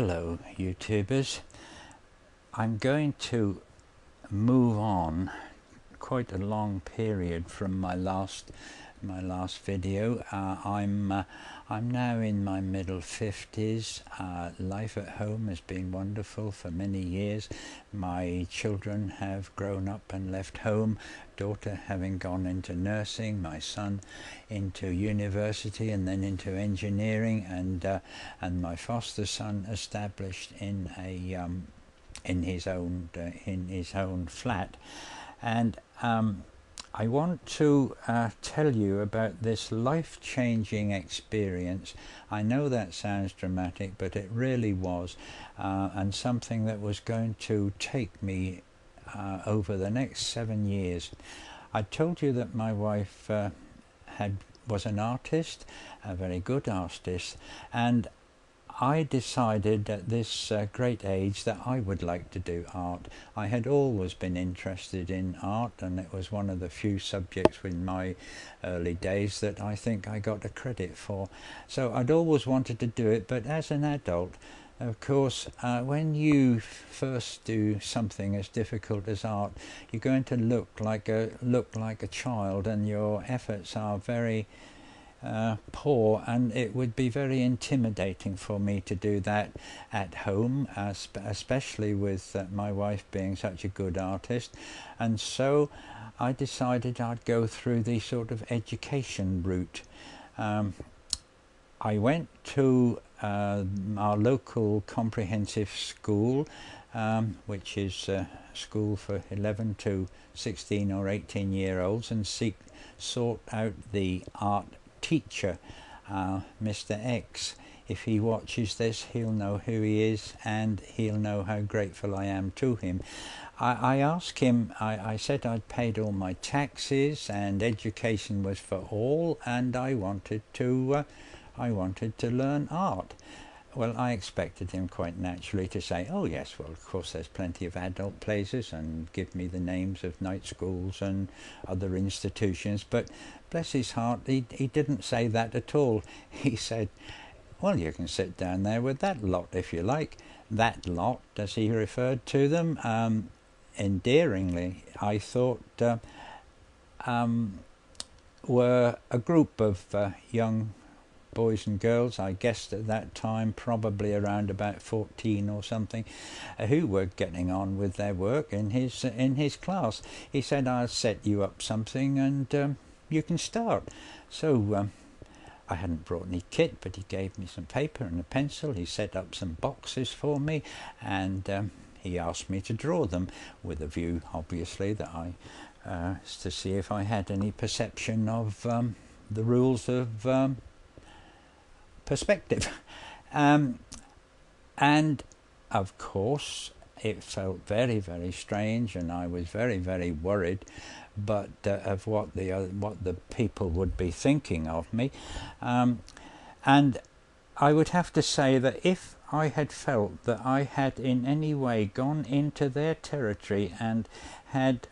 Hello YouTubers. I'm going to move on quite a long period from my last video. I'm now in my middle 50s. Life at home has been wonderful for many years. My children have grown up and left home, daughter having gone into nursing, my son into university and then into engineering, and my foster son established in a in his own flat. And I want to tell you about this life-changing experience. I know that sounds dramatic, but it really was, and something that was going to take me over the next 7 years. I told you that my wife was an artist, a very good artist, and I decided at this great age that I would like to do art. I had always been interested in art, and it was one of the few subjects in my early days that I think I got a credit for. So I'd always wanted to do it, but as an adult, of course, when you first do something as difficult as art, you're going to look like a child, and your efforts are very poor, and it would be very intimidating for me to do that at home, especially with my wife being such a good artist. And so I decided I'd go through the sort of education route. I went to our local comprehensive school, which is a school for 11 to 16 or 18 year olds, and sought out the art teacher, Mr. X. If he watches this, he'll know who he is, and he'll know how grateful I am to him. I asked him, I said I'd paid all my taxes and education was for all, and I wanted to learn art. Well, I expected him quite naturally to say, oh yes, well of course there's plenty of adult places, and give me the names of night schools and other institutions. But bless his heart, he didn't say that at all. He said, well, you can sit down there with that lot if you like. That lot, as he referred to them, endearingly, I thought, were a group of young boys and girls, I guessed at that time probably around about 14 or something, who were getting on with their work in his class. He said, I'll set you up something and you can start. So I hadn't brought any kit, but he gave me some paper and a pencil. He set up some boxes for me, and he asked me to draw them, with a view obviously that to see if I had any perception of the rules of perspective. And of course it felt very, very strange, and I was very, very worried, but of what the people would be thinking of me. And I would have to say that if I had felt that I had in any way gone into their territory and had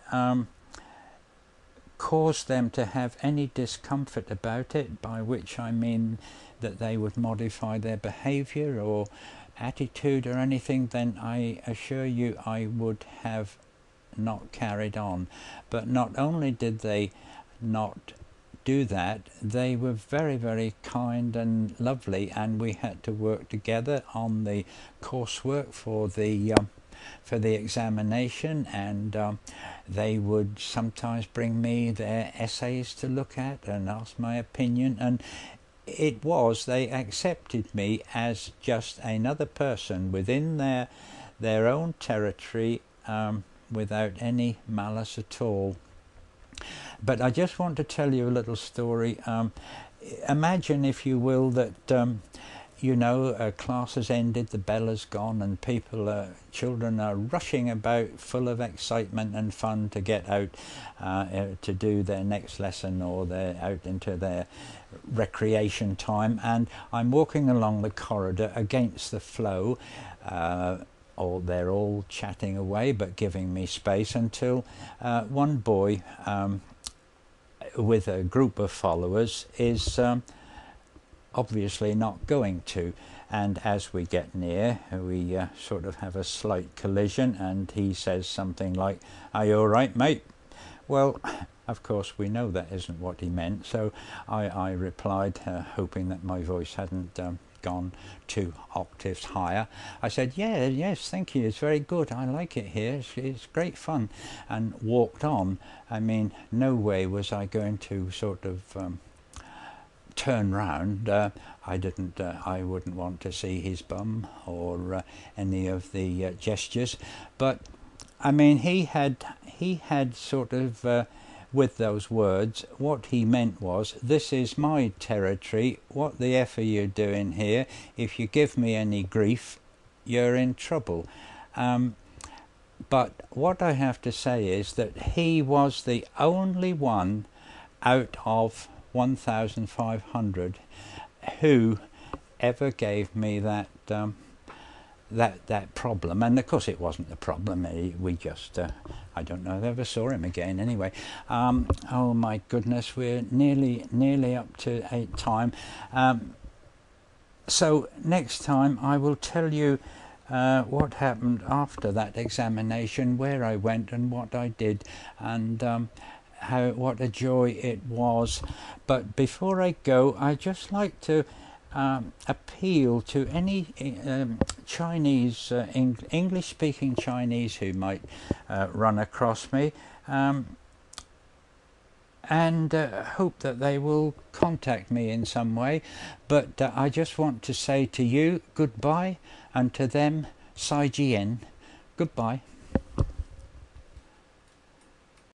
caused them to have any discomfort about it, by which I mean that they would modify their behaviour or attitude or anything, then I assure you I would have not carried on. But not only did they not do that, they were very, very kind and lovely, and we had to work together on the coursework for the examination, and they would sometimes bring me their essays to look at and ask my opinion, and they accepted me as just another person within their own territory, without any malice at all. But I just want to tell you a little story. Imagine, if you will, that a class has ended, the bell has gone, and children are rushing about full of excitement and fun to get out to do their next lesson, or they're out into their recreation time, and I'm walking along the corridor against the flow, or they're all chatting away but giving me space, until one boy with a group of followers is obviously not going to. And as we get near, we sort of have a slight collision, and he says something like, "Are you all right, mate?" Well, of course we know that isn't what he meant, so I replied, hoping that my voice hadn't gone 2 octaves higher. I said, "Yeah, yes, thank you, it's very good, I like it here, it's great fun," and walked on. I mean, no way was I going to sort of turn round. I wouldn't want to see his bum or any of the gestures, but I mean, he had sort of with those words, what he meant was, "This is my territory, what the F are you doing here? If you give me any grief, you're in trouble." But what I have to say is that he was the only one out of 1,500 who ever gave me that that problem. And of course it wasn't the problem. We just I don't know if I ever saw him again anyway. Oh my goodness, we're nearly up to 8 time. So next time I will tell you what happened after that examination, where I went and what I did, and what a joy it was. But before I go, I'd just like to appeal to any Chinese, English-speaking Chinese who might run across me, and hope that they will contact me in some way. But I just want to say to you goodbye, and to them, Sai Jian, goodbye.